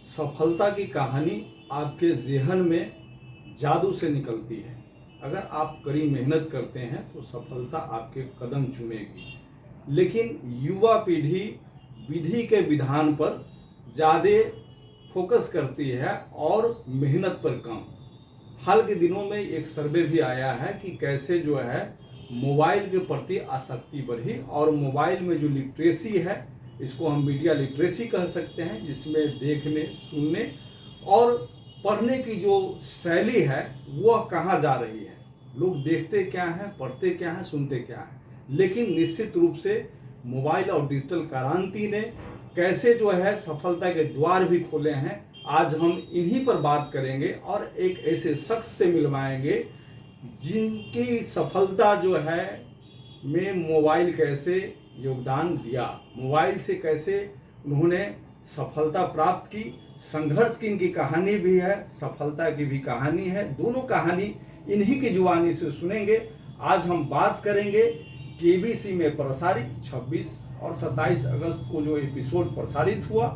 सफलता की कहानी आपके ज़हन में जादू से निकलती है। अगर आप कड़ी मेहनत करते हैं तो सफलता आपके कदम चूमेगी। लेकिन युवा पीढ़ी विधि के विधान पर ज़्यादा फोकस करती है और मेहनत पर कम। हाल के दिनों में एक सर्वे भी आया है कि कैसे जो है मोबाइल के प्रति आसक्ति बढ़ी, और मोबाइल में जो लिटरेसी है, इसको हम मीडिया लिटरेसी कह सकते हैं, जिसमें देखने, सुनने और पढ़ने की जो शैली है वह कहाँ जा रही है। लोग देखते क्या हैं, पढ़ते क्या हैं, सुनते क्या हैं। लेकिन निश्चित रूप से मोबाइल और डिजिटल क्रांति ने कैसे जो है सफलता के द्वार भी खोले हैं, आज हम इन्हीं पर बात करेंगे और एक ऐसे शख्स से मिलवाएंगे जिनकी सफलता जो है में मोबाइल कैसे योगदान दिया, मोबाइल से कैसे उन्होंने सफलता प्राप्त की। संघर्ष की इनकी कहानी भी है, सफलता की भी कहानी है, दोनों कहानी इन्हीं की जुबानी से सुनेंगे। आज हम बात करेंगे केबीसी में प्रसारित 26 और 27 अगस्त को जो एपिसोड प्रसारित हुआ,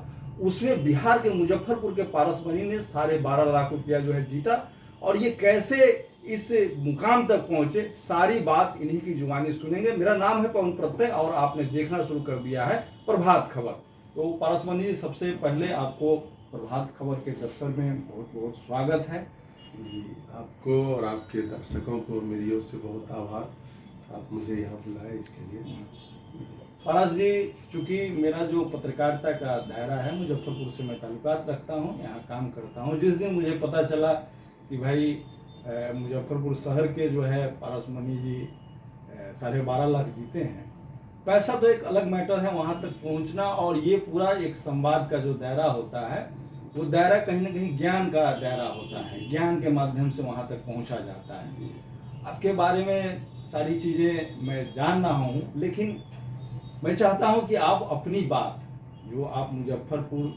उसमें बिहार के मुजफ्फरपुर के पारस मनी ने 12.5 लाख रुपया जो है जीता, और ये कैसे इस मुकाम तक पहुंचे, सारी बात इन्हीं की जुबानी सुनेंगे। मेरा नाम है पवन प्रत्यय और आपने देखना शुरू कर दिया है प्रभात खबर। तो पारस मनी जी, सबसे पहले आपको प्रभात खबर के दफ्तर में बहुत बहुत स्वागत है जी। आपको और आपके दर्शकों को मेरी ओर से बहुत आभार, आप मुझे यहाँ बुलाए इसके लिए। पारस जी, चूँकि मेरा जो पत्रकारिता का दायरा है, मुजफ्फरपुर से मैं ताल्लुकात रखता हूँ, यहाँ काम करता हूँ। जिस दिन मुझे पता चला कि भाई मुजफ्फरपुर शहर के जो है पारस मनी जी 12.5 लाख जीते हैं, पैसा तो एक अलग मैटर है, वहाँ तक पहुँचना और ये पूरा एक संवाद का जो दायरा होता है, वो दायरा कहीं ना कहीं ज्ञान का दायरा होता है, ज्ञान के माध्यम से वहाँ तक पहुँचा जाता है। आपके बारे में सारी चीज़ें मैं जान रहा हूँ, लेकिन मैं चाहता हूँ कि आप अपनी बात, जो आप मुजफ्फरपुर,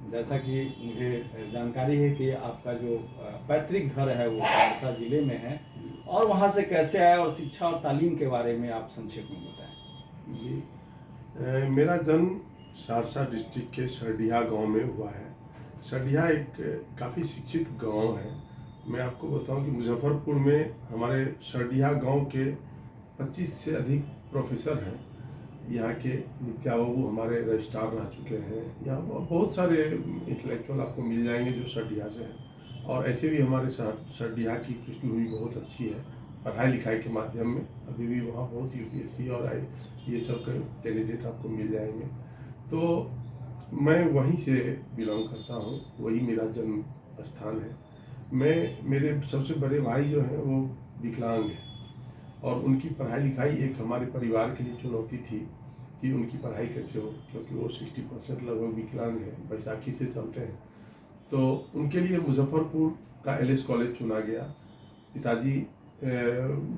जैसा कि मुझे जानकारी है कि आपका जो पैतृक घर है वो सहरसा जिले में है, और वहाँ से कैसे आया और शिक्षा और तालीम के बारे में आप संक्षेप में बताएं। जी, मेरा जन्म सहरसा डिस्ट्रिक्ट के सरडीहा गांव में हुआ है। सरडीहा एक काफ़ी शिक्षित गांव है। मैं आपको बताऊं कि मुजफ्फरपुर में हमारे सरडीहा गांव के 25 से अधिक प्रोफेसर हैं। यहाँ के नित्या बाबू हमारे रजिस्ट्रार रह चुके हैं। यहाँ बहुत सारे इंटेलेक्चुअल आपको मिल जाएंगे जो सरडीहा से हैं, और ऐसे भी हमारे सरडीहा की पृष्ठभूमि बहुत अच्छी है पढ़ाई लिखाई के माध्यम में। अभी भी वहाँ बहुत यूपीएससी और ये सब कैंडिडेट आपको मिल जाएंगे। तो मैं वहीं से बिलोंग करता हूँ, वही मेरा जन्म स्थान है। मेरे सबसे बड़े भाई जो हैं वो विकलांग हैं, और उनकी पढ़ाई लिखाई एक हमारे परिवार के लिए चुनौती थी कि उनकी पढ़ाई कैसे हो, क्योंकि वो 60% लगभग विकलांग हैं, बैसाखी से चलते हैं। तो उनके लिए मुजफ्फरपुर का एलएस कॉलेज चुना गया। पिताजी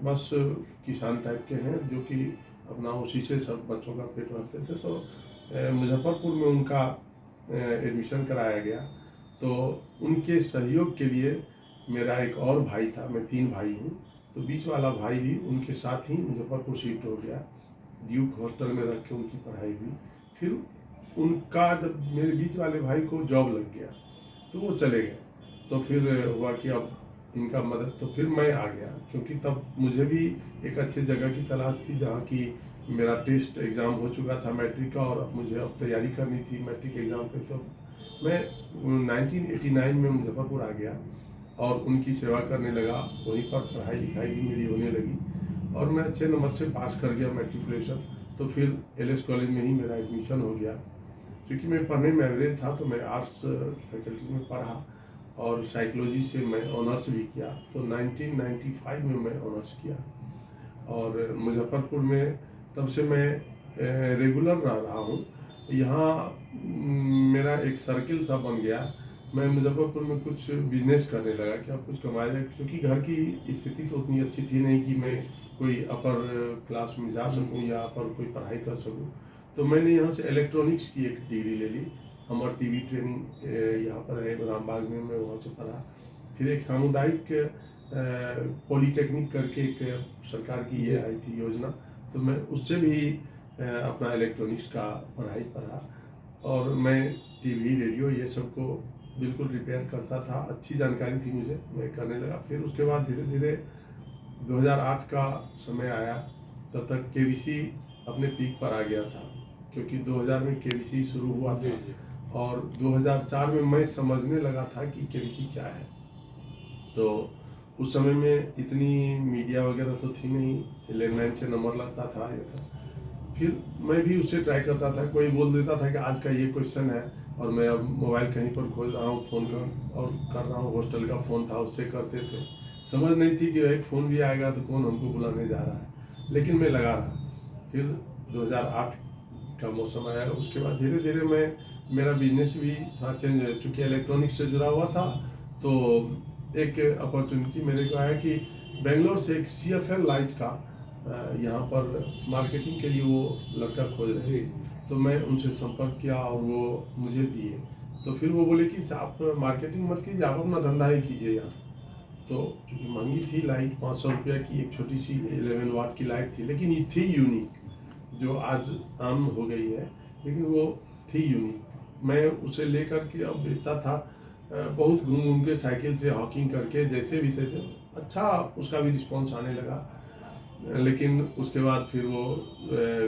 बस किसान टाइप के हैं, जो कि अपना उसी से सब बच्चों का पेट भरते थे। तो मुजफ्फरपुर में उनका एडमिशन कराया गया। तो उनके सहयोग के लिए मेरा एक और भाई था, मैं 3 भाई हूँ, तो बीच वाला भाई भी उनके साथ ही मुजफ्फरपुर शिफ्ट हो गया। ड्यूक हॉस्टल में रख के उनकी पढ़ाई हुई। फिर उनका जब मेरे बीच वाले भाई को जॉब लग गया तो वो चले गए। तो फिर हुआ कि अब इनका मदद, तो फिर मैं आ गया, क्योंकि तब मुझे भी एक अच्छी जगह की तलाश थी जहाँ की मेरा टेस्ट एग्ज़ाम हो चुका था मैट्रिक का, और मुझे अब तैयारी करनी थी मैट्रिक एग्ज़ाम की। तो मैं 1989 में मुजफ्फरपुर आ गया और उनकी सेवा करने लगा। वहीं पर पढ़ाई लिखाई भी मेरी होने लगी, और मैं अच्छे नंबर से पास कर गया मैट्रिकुलेशन। तो फिर एलएस कॉलेज में ही मेरा एडमिशन हो गया। क्योंकि मैं पढ़ने में एवरेज था, तो मैं आर्ट्स फैकल्टी में पढ़ा, और साइकोलॉजी से मैं ऑनर्स भी किया। तो 1995 में मैं ऑनर्स किया, और मुजफ्फरपुर में तब से मैं रेगुलर रह रहा हूँ। यहाँ मेरा एक सर्किल सा बन गया। मैं मुजफ्फरपुर में कुछ बिजनेस करने लगा कि अब कुछ कमाया जाए, क्योंकि घर की स्थिति तो उतनी अच्छी थी नहीं कि मैं कोई अपर क्लास में जा सकूं या अपर कोई पढ़ाई कर सकूं। तो मैंने यहाँ से इलेक्ट्रॉनिक्स की एक डिग्री ले ली। हमर टीवी ट्रेनिंग यहाँ पर है रामबाग में, मैं वहाँ से पढ़ा। फिर एक सामुदायिक पॉलीटेक्निक करके एक सरकार की ये आई थी योजना, तो मैं उससे भी अपना इलेक्ट्रॉनिक्स का पढ़ाई पढ़ा, और मैं टीवी रेडियो ये सब को बिल्कुल रिपेयर करता था, अच्छी जानकारी थी मुझे, मैं करने लगा। फिर उसके बाद धीरे धीरे 2008 का समय आया, तब तक केवीसी अपने पीक पर आ गया था, क्योंकि 2000 में केवीसी शुरू हुआ जी था। जी। और 2004 में मैं समझने लगा था कि केवीसी क्या है। तो उस समय में इतनी मीडिया वगैरह तो थी नहीं, लैंडलाइन से नंबर लगता था, ये था। फिर मैं भी उससे ट्राई करता था, कोई बोल देता था कि आज का ये क्वेश्चन है, और मैं अब मोबाइल कहीं पर खोज रहा हूँ, फ़ोन कर रहा हूँ, हॉस्टल का फ़ोन था, उससे करते थे। समझ नहीं थी कि एक फ़ोन भी आएगा तो कौन हमको बुलाने जा रहा है, लेकिन मैं लगा रहा। फिर 2008 का मौसम आया, उसके बाद धीरे धीरे मेरा बिजनेस भी थोड़ा चेंज है, चूँकि इलेक्ट्रॉनिक्स से जुड़ा हुआ था। तो एक अपॉर्चुनिटी मेरे को आया कि बेंगलोर से एक CFL लाइट का यहाँ पर मार्केटिंग के लिए वो लड़का खोज रहे थे। तो मैं उनसे संपर्क किया और वो मुझे दिए। तो फिर वो बोले कि आप मार्केटिंग मत कीजिए, आप अपना धंधा ही कीजिए यहाँ। तो चूँकि महंगी थी लाइट, 500 रुपये की एक छोटी सी 11 वाट की लाइट थी, लेकिन ये थी यूनिक, जो आज आम हो गई है, लेकिन वो थी यूनिक। मैं उसे लेकर के अब बेचता था, बहुत घूम घूम के साइकिल से हॉकिंग करके, जैसे भी तैसे अच्छा उसका भी रिस्पॉन्स आने लगा। लेकिन उसके बाद फिर वो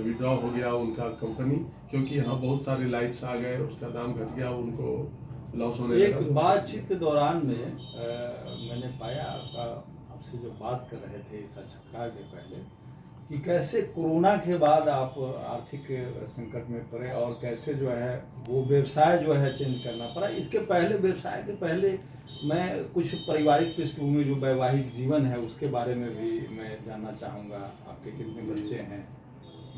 विड्रॉ हो गया उनका कंपनी, क्योंकि यहाँ बहुत सारे लाइट्स आ गए, उसका दाम घट गया, उनको लॉस होने लगा। एक बातचीत के दौरान में मैंने पाया आपसे जो बात कर रहे थे इस साक्षात्कार के पहले, कि कैसे कोरोना के बाद आप आर्थिक संकट में पड़े और कैसे जो है वो व्यवसाय जो है चेंज करना पड़ा। इसके पहले, व्यवसाय के पहले, मैं कुछ पारिवारिक पृष्ठभूमि जो वैवाहिक जीवन है उसके बारे में भी मैं जानना चाहूँगा। आपके कितने बच्चे हैं?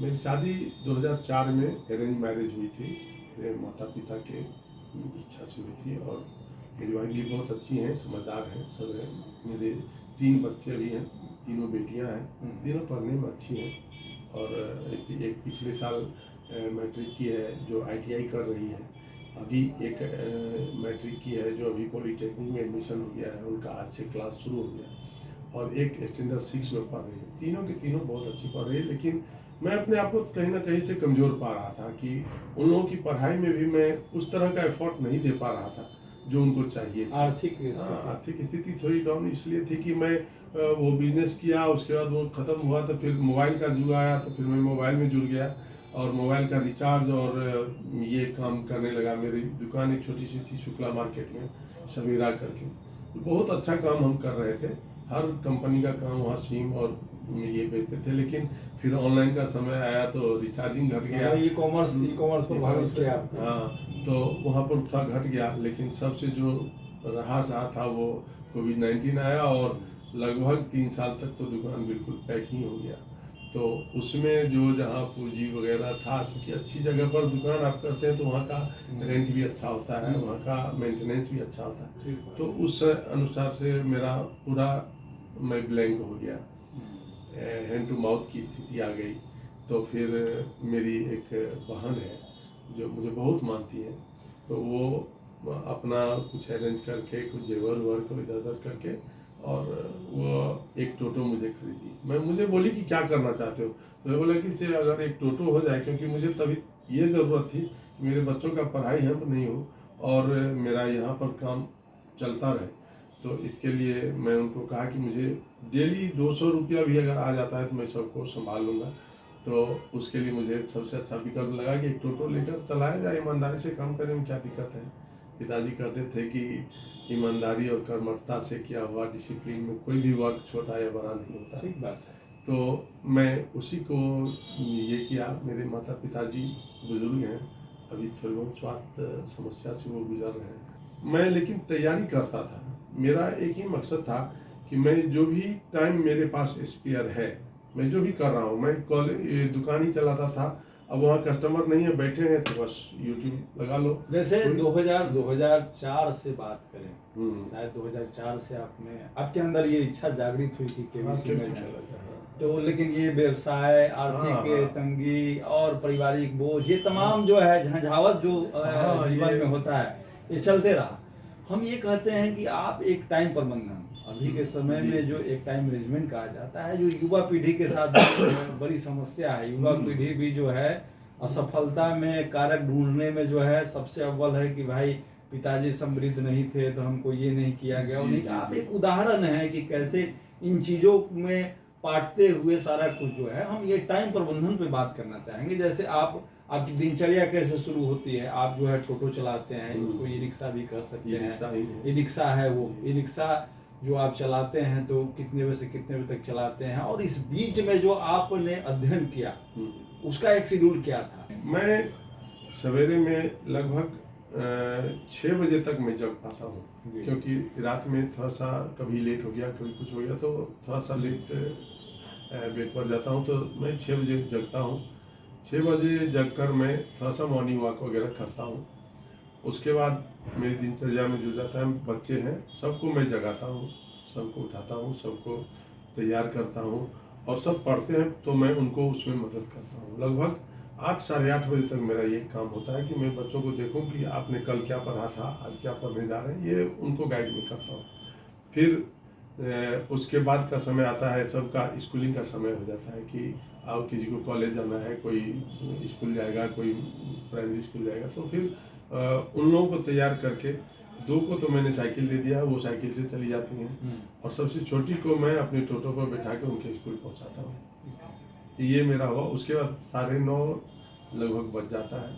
मेरी शादी 2004 में अरेंज मैरिज हुई थी, मेरे माता पिता के इच्छा से हुई थी। और मेरी वाइफ भी बहुत अच्छी हैं, समझदार हैं, सब हैं। मेरे 3 बच्चे भी हैं, तीनों बेटियां हैं, तीनों पढ़ने में अच्छी हैं। और एक पिछले साल मैट्रिक की है जो ITI कर रही है, अभी एक मैट्रिक की है जो अभी पॉलीटेक्निक में एडमिशन हो गया है, उनका आज से क्लास शुरू हो गया। और एक स्टैंडर्ड 6 में पढ़ रही है। तीनों की तीनों बहुत अच्छी पढ़ रही है। लेकिन मैं अपने आप को कहीं ना कहीं से कमज़ोर पा रहा था कि उन लोगों की पढ़ाई में भी मैं उस तरह का एफर्ट नहीं दे पा रहा था जो उनको चाहिए था। आर्थिक स्थिति थोड़ी डाउन इसलिए थी कि मैं वो बिजनेस किया, उसके बाद वो ख़त्म हुआ, तो फिर मोबाइल का युग आया, तो फिर मैं मोबाइल में जुड़ गया और मोबाइल का रिचार्ज और ये काम करने लगा। मेरी दुकान एक छोटी सी थी शुक्ला मार्केट में, सवेरा करके, तो बहुत अच्छा काम हम कर रहे थे। हर कंपनी का काम वहाँ सिम और ये बेचते थे। लेकिन फिर ऑनलाइन का समय आया तो रिचार्जिंग घट गया, ई कॉमर्स प्रभावित किया। हाँ, तो वहाँ पर उत्साह घट गया। लेकिन सबसे जो रहा सहा था वो कोविड-19 आया और लगभग 3 साल तक तो दुकान बिल्कुल पैक ही हो गया। तो उसमें जो जहाँ पूंजी वगैरह था, चूँकि अच्छी जगह पर दुकान आप करते हैं तो वहाँ का रेंट भी अच्छा होता है, वहाँ का मेंटेनेंस भी अच्छा होता है। तो उस अनुसार से मेरा पूरा मैं ब्लैंक हो गया, हैंड टू माउथ की स्थिति आ गई। तो फिर मेरी एक बहन है जो मुझे बहुत मानती है, तो वो अपना कुछ अरेंज करके, कुछ जेवर वर्क को इधर उधर करके, और वो एक टोटो मुझे खरीदी। मुझे बोली कि क्या करना चाहते हो, तो मैं बोला कि से अगर एक टोटो हो जाए, क्योंकि मुझे तभी ये ज़रूरत थी कि मेरे बच्चों का पढ़ाई हम नहीं हो और मेरा यहाँ पर काम चलता रहे। तो इसके लिए मैं उनको कहा कि मुझे डेली 200 रुपया भी अगर आ जाता है तो मैं सबको संभाल लूँगा। तो उसके लिए मुझे सबसे अच्छा विकल्प लगा कि एक टोटो लेकर चलाया जाए, ईमानदारी से काम करने में क्या दिक्कत है। पिताजी कहते थे कि ईमानदारी और कर्मठता से किया हुआ डिसिप्लिन में कोई भी वर्क छोटा या बड़ा नहीं होता। ठीक बात है। तो मैं उसी को ये किया। मेरे माता पिताजी बुजुर्ग हैं, अभी थोड़ी बहुत स्वास्थ्य समस्या से वो गुजर रहे हैं। मैं लेकिन तैयारी करता था, मेरा एक ही मकसद था कि मैं जो भी टाइम मेरे पास स्पेयर है, मैं जो भी कर रहा हूँ, मैं दुकान ही चलाता था। अब वहाँ कस्टमर नहीं है, बैठे हैं तो बस यूट्यूब लगा लो। जैसे 2004 से बात करें, शायद 2004 से आपके अंदर ये इच्छा जागृत हुई कि केवीसी में तो, लेकिन ये व्यवसाय, आर्थिक तंगी और पारिवारिक बोझ, ये तमाम जो है झंझावत जो जीवन में होता है, ये चलते रहा। हम ये कहते हैं कि आप एक टाइम प्रबंधन, अभी के समय में जो एक टाइम मैनेजमेंट कहा जाता है, जो युवा पीढ़ी के साथ बड़ी समस्या है। युवा पीढ़ी भी जो है असफलता में कारक ढूंढने में जो है सबसे अव्वल है कि भाई पिताजी समृद्ध नहीं थे तो हमको ये नहीं किया गया, जी, उन्हें जी, आप जी। एक उदाहरण है कि कैसे इन चीज़ों में बांटते हुए सारा कुछ जो है, हम ये टाइम प्रबंधन पे बात करना चाहेंगे। जैसे आपकी दिनचर्या कैसे शुरू होती है? आप जो है टोटो चलाते हैं, उसको ई रिक्शा भी कह सकते हैं, ई रिक्शा है वो, ई रिक्शा जो आप चलाते हैं तो कितने बजे से कितने बजे तक चलाते हैं, और इस बीच में जो आपने अध्ययन किया उसका एक शेड्यूल क्या था? मैं सवेरे में लगभग 6 बजे तक मैं जग पाता हूँ, क्योंकि रात में थोड़ा सा कभी लेट हो गया, कभी कुछ हो गया तो थोड़ा सा लेट बेड पर जाता हूँ, तो मैं 6 बजे जगता हूँ। 6 बजे जग कर मैं थोड़ा सा मॉर्निंग वॉक वगैरह करता हूँ। उसके बाद मेरी दिनचर्या में जो जाता है, बच्चे हैं सबको मैं जगाता हूँ, सबको उठाता हूँ, सबको तैयार करता हूँ, और सब पढ़ते हैं तो मैं उनको उसमें मदद करता हूँ। लगभग 8 साढ़े 8 बजे तक मेरा ये काम होता है कि मैं बच्चों को देखूं कि आपने कल क्या पढ़ा था, आज क्या पढ़ने जा रहे हैं, ये उनको गाइड में करता हूँ। फिर उसके बाद का समय आता है, सबका स्कूलिंग का समय हो जाता है कि आओ, किसी को कॉलेज जाना है, कोई स्कूल जाएगा, कोई प्राइमरी स्कूल जाएगा, तो फिर उन लोगों को तैयार करके 2 को तो मैंने साइकिल दे दिया, वो साइकिल से चली जाती हैं, और सबसे छोटी को मैं अपने टोटो पर बैठा के उनके स्कूल पहुँचाता हूँ। तो ये मेरा हुआ। उसके बाद 9:30 लगभग बज जाता है,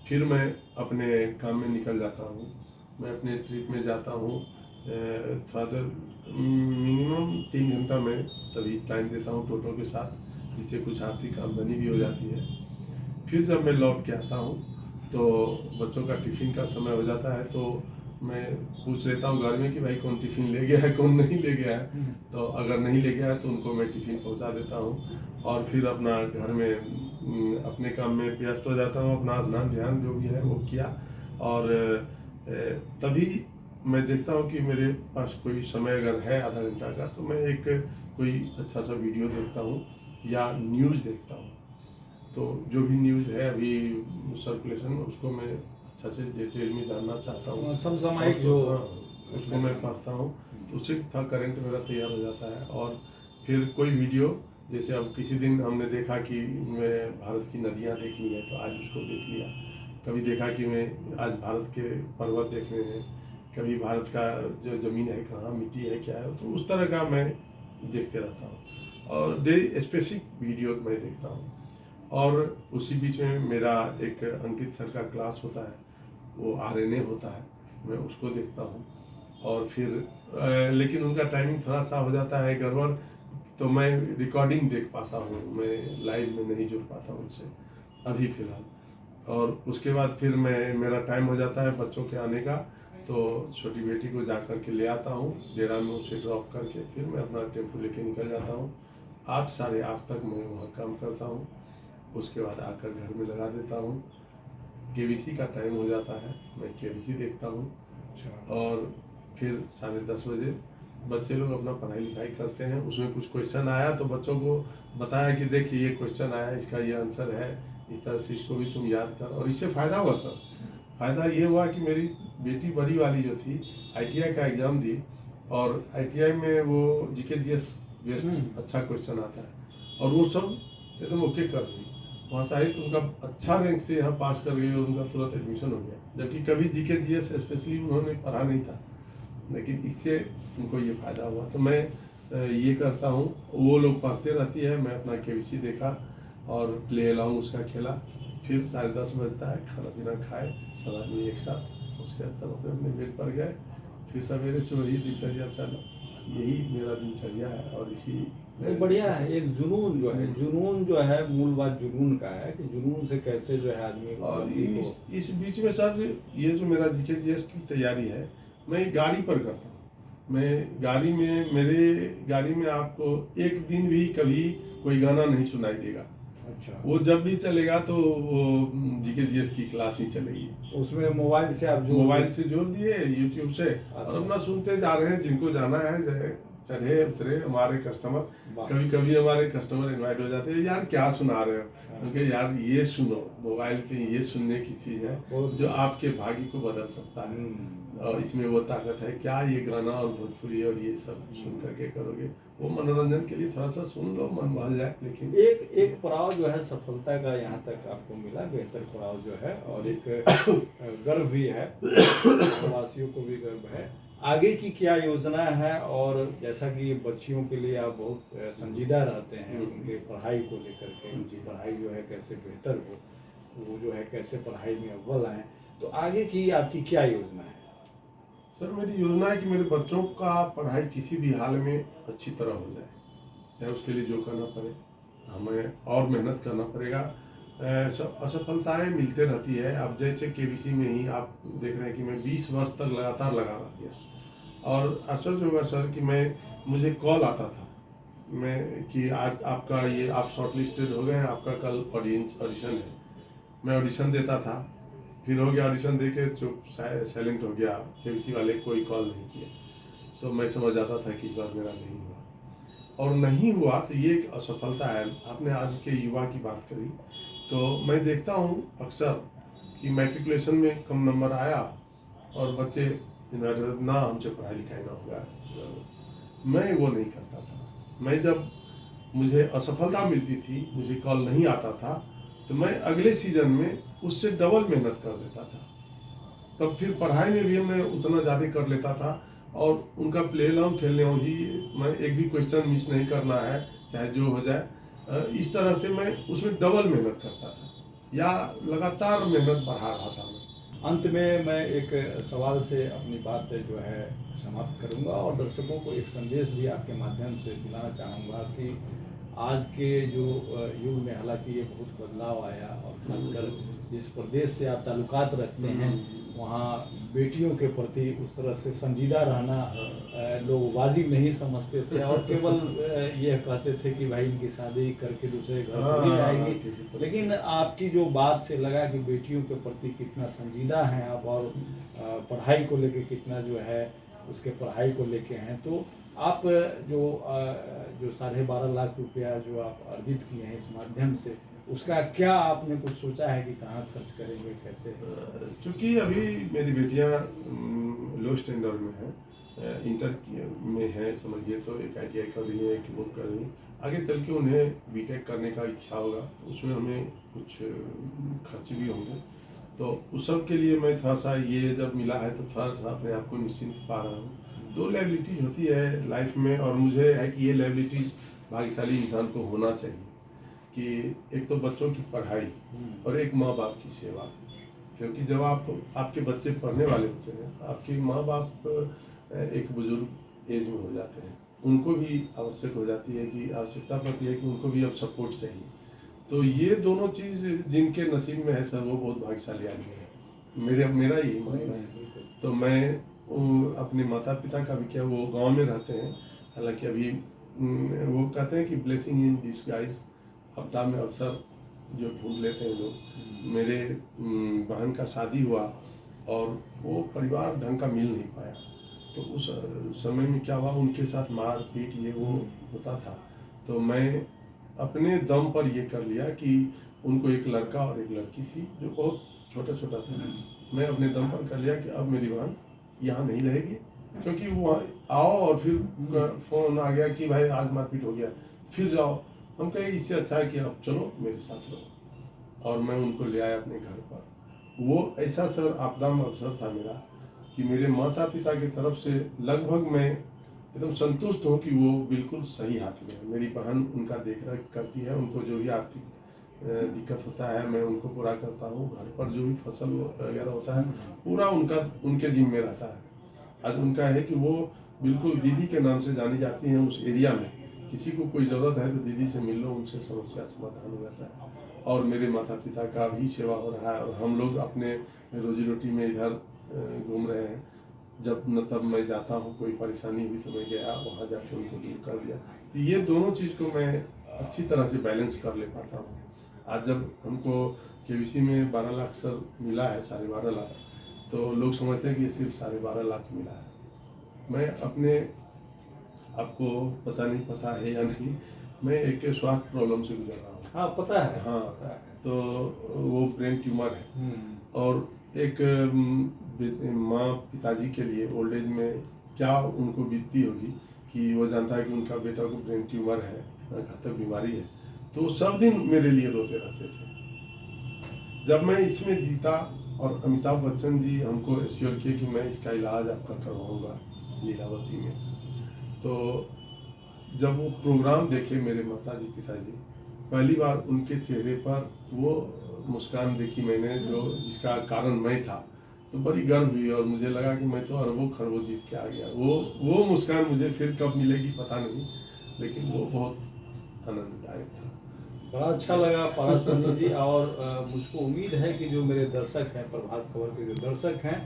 फिर मैं अपने काम में निकल जाता हूँ। मैं अपने ट्रिप में जाता हूँ, थोड़ा देर मिनिमम 3 घंटा मैं तभी टाइम देता हूँ टोटो के साथ, जिससे कुछ आर्थिक आमदनी भी हो जाती है। फिर जब मैं लौट के आता हूँ तो बच्चों का टिफ़िन का समय हो जाता है, तो मैं पूछ लेता हूँ घर में कि भाई कौन टिफ़िन ले गया है, कौन नहीं ले गया है। तो अगर नहीं ले गया है तो उनको मैं टिफ़िन पहुँचा देता हूँ, और फिर अपना घर में अपने काम में व्यस्त हो जाता हूँ। अपना स्नान ध्यान जो भी है वो किया, और तभी मैं देखता हूँ कि मेरे पास कोई समय अगर है आधा घंटा का, तो मैं एक कोई अच्छा सा वीडियो देखता हूँ या न्यूज़ देखता हूँ। तो जो भी न्यूज़ है अभी सर्कुलेशन में, उसको मैं अच्छा से डिटेल में जानना चाहता हूँ। समसामयिक जो उसको मैं पढ़ता हूँ, तो उससे था करंट मेरा तैयार हो जाता है। और फिर कोई वीडियो, जैसे अब किसी दिन हमने देखा कि मैं भारत की नदियाँ देखनी है, तो आज उसको देख लिया। कभी देखा कि मैं आज भारत के पर्वत देखने हैं, कभी भारत का जो ज़मीन है कहाँ, मिट्टी है क्या है, तो उस तरह का मैं देखते रहता हूँ, और डे स्पेसिफिक वीडियो मैं देखता हूँ। और उसी बीच में मेरा एक अंकित सर का क्लास होता है, वो RNA होता है, मैं उसको देखता हूँ। और फिर लेकिन उनका टाइमिंग थोड़ा सा हो जाता है गड़बड़, तो मैं रिकॉर्डिंग देख पाता हूँ, मैं लाइव में नहीं जुड़ पाता हूँ उनसे अभी फ़िलहाल। और उसके बाद फिर मेरा टाइम हो जाता है बच्चों के आने का, तो छोटी बेटी को जा कर के ले आता हूँ डेरा में, उसे ड्रॉप करके फिर मैं अपना टेम्पो लेके निकल जाता हूँ। 8 साढ़े 8 तक मैं वहाँ काम करता हूँ। उसके बाद आकर घर में लगा देता हूँ। KBC का टाइम हो जाता है, मैं KBC देखता हूँ। और फिर 10:30 बजे बच्चे लोग अपना पढ़ाई लिखाई करते हैं। उसमें कुछ क्वेश्चन आया तो बच्चों को बताया कि देखिए ये क्वेश्चन आया, इसका ये आंसर है, इस तरह से इसको भी तुम याद कर। और इससे फ़ायदा हुआ सर, फ़ायदा ये हुआ कि मेरी बेटी बड़ी वाली जो थी ITI का एग्ज़ाम दी, और ITI में वो GK/GS बेस्ड अच्छा क्वेश्चन आता है, और वो सब एकदम ओके कर रही। वहाँ से आई तो उनका अच्छा रैंक से यहाँ पास कर गई, और उनका तुरंत एडमिशन हो गया, जबकि कभी GK/GS स्पेशली उन्होंने पढ़ा नहीं था। लेकिन इससे उनको ये फ़ायदा हुआ। तो मैं ये करता हूँ, वो लोग पढ़ते रहती है, मैं अपना KBC देखा और प्ले अलाउंग उसका खेला। फिर 10:30 बजता है, खाना पीना खाए सब आदमी एक साथ, उसके बाद सब अपने अपने बेड पर गए। फिर सवेरे से वही दिनचर्या चला, यही मेरा दिनचर्या है। और इसी बढ़िया है। एक जुनून जो है मूल बात जुनून का है कि जुनून से कैसे जो है आदमी। और इस बीच में सर ये जो मेरा GK/GS की तैयारी है, मैं गाड़ी पर करता हूँ। मैं गाड़ी में, मेरे गाड़ी में आपको एक दिन भी कभी कोई गाना नहीं सुनाई देगा। अच्छा, वो जब भी चलेगा तो वो GK/GS की क्लास ही चलेगी। उसमें मोबाइल से आप मोबाइल से जोड़ दिए YouTube से, और अपना सुनते जा रहे हैं। जिनको जाना है चढ़े उतरे हमारे कस्टमर। वाह। कभी कभी हमारे कस्टमर इनवाइट हो जाते हैं, यार क्या सुना रहे हो, हाँ। क्योंकि यार ये सुनो, मोबाइल पे ये सुनने की चीज़ है बहुत जो आपके भाग्य को बदल सकता है। और इसमें वो ताकत है क्या, ये गाना और भोजपुरी और ये सब सुन करके करोगे, वो मनोरंजन के लिए थोड़ा सा सुन लो, मन बहल जाए। लेकिन एक एक पड़ाव जो है सफलता का यहाँ तक आपको मिला, बेहतर पड़ाव जो है, और एक गर्व भी है, वासियों को भी गर्व है। आगे की क्या योजना है? और जैसा कि बच्चियों के लिए आप बहुत संजीदा रहते हैं, उनके पढ़ाई को लेकर के, उनकी पढ़ाई जो है कैसे बेहतर हो, वो जो है कैसे पढ़ाई में अव्वल आए, तो आगे की आपकी क्या योजना है? सर मेरी योजना है कि मेरे बच्चों का पढ़ाई किसी भी हाल में अच्छी तरह हो जाए, चाहे उसके लिए जो करना पड़े हमें और मेहनत करना पड़ेगा। असफलताएं मिलते रहती है। अब जैसे केबीसी में ही आप देख रहे हैं कि मैं 20 वर्ष तक लगातार लगा रह गया, और आश्चर्य होगा सर कि मुझे कॉल आता था कि आज आपका ये आप शॉर्ट लिस्टेड हो गए हैं, आपका कल ऑडिशन है। मैं ऑडिशन देता था, फिर हो गया ऑडिशन दे के चुप साइलेंट हो गया, केबीसी वाले कोई कॉल नहीं किए, तो मैं समझ जाता था कि इस बार मेरा नहीं हुआ। और नहीं हुआ तो ये एक असफलता है। आपने आज के युवा की बात करी, तो मैं देखता हूँ अक्सर कि मैट्रिकुलेशन में कम नंबर आया और बच्चे ना हमसे पढ़ाई लिखाई ना होगा। मैं वो नहीं करता था। मैं जब मुझे असफलता मिलती थी, मुझे कॉल नहीं आता था, तो मैं अगले सीजन में उससे डबल मेहनत कर देता था। तब फिर पढ़ाई में भी मैं उतना ज़्यादा कर लेता था, और उनका प्ले लॉन्ग खेलने ही मैं एक भी क्वेश्चन मिस नहीं करना है, चाहे जो हो जाए। इस तरह से मैं उसमें डबल मेहनत करता था, या लगातार मेहनत बढ़ा रहा था मैं। अंत में मैं एक सवाल से अपनी बात जो है समाप्त करूंगा, और दर्शकों को एक संदेश भी आपके माध्यम से दिलाना चाहूँगा कि आज के जो युग में, हालांकि ये बहुत बदलाव आया, और खासकर जिस प्रदेश से आप ताल्लुकात रखते हैं वहाँ बेटियों के प्रति उस तरह से संजीदा रहना लोग वाजिब नहीं समझते थे, और केवल यह कहते थे कि भाई इनकी शादी करके दूसरे घर चली जाएगी। लेकिन आपकी जो बात से लगा कि बेटियों के प्रति कितना संजीदा हैं आप, और पढ़ाई को लेके कितना जो है उसके पढ़ाई को लेके हैं। तो आप जो 12.5 लाख रुपया जो आप अर्जित किए हैं इस माध्यम से, उसका क्या आपने कुछ सोचा है कि कहाँ खर्च करेंगे, कैसे? चूँकि अभी मेरी बेटियाँ लो स्टैंडर्ड में हैं, इंटर में हैं समझिए, तो एक ITI कर रही है, एक वो कर रही है। आगे चल के उन्हें BTech करने का इच्छा होगा, उसमें हमें कुछ खर्च भी होंगे, तो उस सब के लिए मैं थोड़ा सा ये जब मिला है तो थोड़ा सा अपने आप को निश्चिंत पा रहा हूँ। 2 लायबिलिटीज होती है लाइफ में, और मुझे है कि ये लायबिलिटीज भाग्यशाली इंसान को होना चाहिए कि एक तो बच्चों की पढ़ाई और एक माँ बाप की सेवा। क्योंकि जब आपके बच्चे पढ़ने वाले होते हैं, आपके माँ बाप एक बुजुर्ग एज में हो जाते हैं, उनको भी आवश्यक हो जाती है कि आवश्यकता पड़ती है कि उनको भी अब सपोर्ट चाहिए। तो ये दोनों चीज़ जिनके नसीब में है सर, वो बहुत भाग्यशाली आदमी है। मेरा यही मानना है। तो मैं अपने माता पिता का भी क्या, वो गांव में रहते हैं, हालांकि अभी वो कहते हैं कि ब्लेसिंग इन डिस्गाइज, आपदा में अवसर जो ढूंढ लेते हैं लोग। मेरे बहन का शादी हुआ और वो परिवार ढंग का मिल नहीं पाया, तो उस समय में क्या हुआ, उनके साथ मार पीट ये वो होता था। तो मैं अपने दम पर ये कर लिया कि उनको एक लड़का और एक लड़की थी जो बहुत छोटा छोटा था। मैं अपने दम पर कर लिया कि अब मेरी बहन यहाँ नहीं रहेगी, क्योंकि वो आओ और फिर फ़ोन आ गया कि भाई आज मारपीट हो गया, फिर जाओ। हम कहे इससे अच्छा है कि अब चलो मेरे साथ रहो, और मैं उनको ले आया अपने घर पर। वो ऐसा सर आपदा में अवसर था मेरा कि मेरे माता पिता की तरफ से लगभग मैं एकदम संतुष्ट हूँ कि वो बिल्कुल सही हाथ में है। मेरी बहन उनका देख रेख करती है, उनको जो भी आर्थिक दिक्कत होता है मैं उनको पूरा करता हूँ। घर पर जो भी फसल वगैरह होता है पूरा उनके जिम्मे रहता है। आज उनका है कि वो बिल्कुल दीदी के नाम से जानी जाती हैं उस एरिया में। किसी को कोई ज़रूरत है तो दीदी से मिल लो, उनसे समस्या समाधान हो जाता है। और मेरे माता पिता का भी सेवा हो रहा है, और हम लोग अपने रोजी रोटी में इधर घूम रहे हैं। जब न तब मैं जाता हूँ, कोई परेशानी हुई तो मैं गया वहाँ जाके उनको दूर कर दिया। तो ये दोनों चीज़ को मैं अच्छी तरह से बैलेंस कर ले पाता हूँ। आज जब हमको केबीसी में 12 लाख सर मिला है, 12.5 लाख, तो लोग समझते हैं कि ये सिर्फ 12.5 लाख मिला है। मैं अपने आपको पता नहीं पता है या नहीं, मैं एक स्वास्थ्य प्रॉब्लम से गुजर रहा हूँ। हाँ पता है। हाँ, पता है। तो वो ब्रेन ट्यूमर है। और एक माँ पिताजी के लिए ओल्ड एज में क्या उनको बीतती होगी कि वो जानता है कि उनका बेटा को ब्रेन ट्यूमर है, घातक बीमारी है, तो सब दिन मेरे लिए रोते रहते थे। जब मैं इसमें जीता और अमिताभ बच्चन जी हमको एश्योर किए कि मैं इसका इलाज आपका करवाऊँगा लीलावती में, तो जब वो प्रोग्राम देखे मेरे माताजी पिताजी, पहली बार उनके चेहरे पर वो मुस्कान देखी मैंने, जो जिसका कारण मैं था, तो बड़ी गर्व हुई और मुझे लगा कि मैं तो अरबों खरबों जीत के आ गया। वो मुस्कान मुझे फिर कब मिलेगी पता नहीं, लेकिन वो बहुत आनंददायक था। बड़ा अच्छा लगा पारस मनी जी। और मुझको उम्मीद है कि जो मेरे दर्शक हैं, प्रभात खबर के जो दर्शक हैं,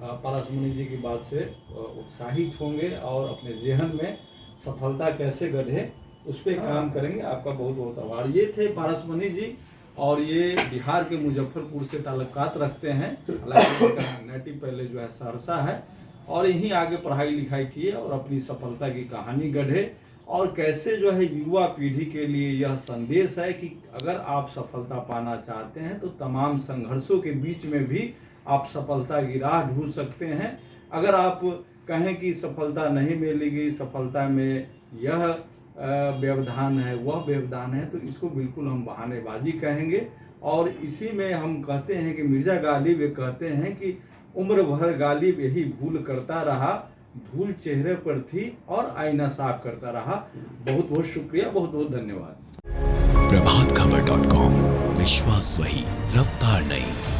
पारस मनी जी की बात से उत्साहित होंगे और अपने ज़हन में सफलता कैसे गढ़े उस पर काम करेंगे। आपका बहुत बहुत आभार। ये थे पारस मनी जी, और ये बिहार के मुजफ्फरपुर से ताल्लुकात रखते हैं। हालांकि उनका नेटिव पहले जो है सहरसा है, और यहीं आगे पढ़ाई लिखाई किए और अपनी सफलता की कहानी गढ़े। और कैसे जो है युवा पीढ़ी के लिए यह संदेश है कि अगर आप सफलता पाना चाहते हैं तो तमाम संघर्षों के बीच में भी आप सफलता की राह ढूंढ सकते हैं। अगर आप कहें कि सफलता नहीं मिलेगी, सफलता में यह व्यवधान है, वह व्यवधान है, तो इसको बिल्कुल हम बहानेबाजी कहेंगे। और इसी में हम कहते हैं कि मिर्जा गालिब ये कहते हैं कि उम्र भर गालिब यही भूल करता रहा, धूल चेहरे पर थी और आईना साफ करता रहा। बहुत बहुत शुक्रिया, बहुत बहुत धन्यवाद। प्रभातखबर.com, विश्वास वही, रफ्तार नहीं।